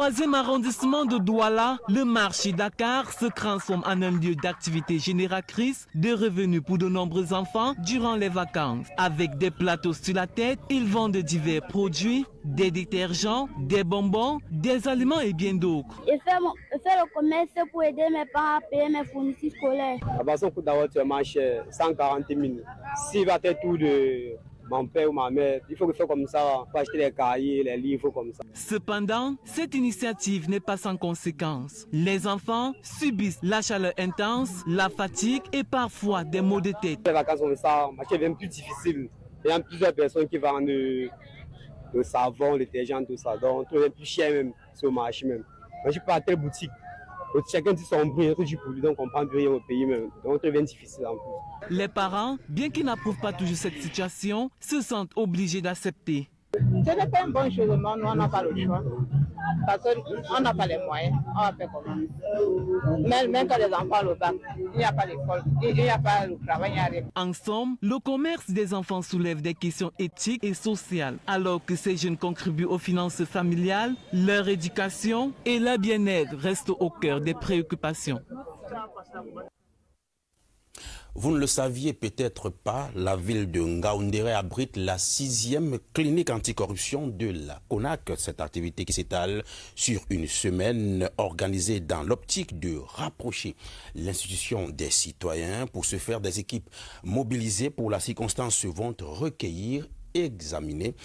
3e arrondissement de Douala, le marché Dakar se transforme en un lieu d'activité génératrice de revenus pour de nombreux enfants durant les vacances. Avec des plateaux sur la tête, ils vendent divers produits, des détergents, des bonbons, des aliments et bien d'autres. Je fais le commerce pour aider mes parents à payer mes fournitures scolaires. La boisson coûte d'abord tellement cher, 140 000. S'il va faire tout de mon père ou ma mère, il faut faire comme ça, pour acheter les cahiers, les livres comme ça. Cependant, cette initiative n'est pas sans conséquences. Les enfants subissent la chaleur intense, la fatigue et parfois des maux de tête. Les vacances comme ça, le marché devient plus difficile. Il y a plusieurs personnes qui vendent le savon, le détergent, tout ça. Donc, tout est plus cher même sur le marché même. Moi, je peux à telle boutique. Chacun dit son prix, tout du produit, donc on ne comprend plus rien au pays même. Donc, ça devient difficile en plus. Les parents, bien qu'ils n'approuvent pas toujours cette situation, se sentent obligés d'accepter. Ce n'est pas une bonne chose, mais nous, on n'a pas le choix. Parce qu'on n'a pas les moyens, on va faire comment? Même quand les enfants le bac, il n'y a pas l'école, il n'y a pas le travail, il n'y a rien. En somme, le commerce des enfants soulève des questions éthiques et sociales. Alors que ces jeunes contribuent aux finances familiales, leur éducation et leur bien-être restent au cœur des préoccupations. Vous ne le saviez peut-être pas, la ville de Ngaoundéré abrite la 6e clinique anticorruption de la CONAC. Cette activité qui s'étale sur une semaine organisée dans l'optique de rapprocher l'institution des citoyens. Pour ce faire, des équipes mobilisées pour la circonstance vont recueillir et examiner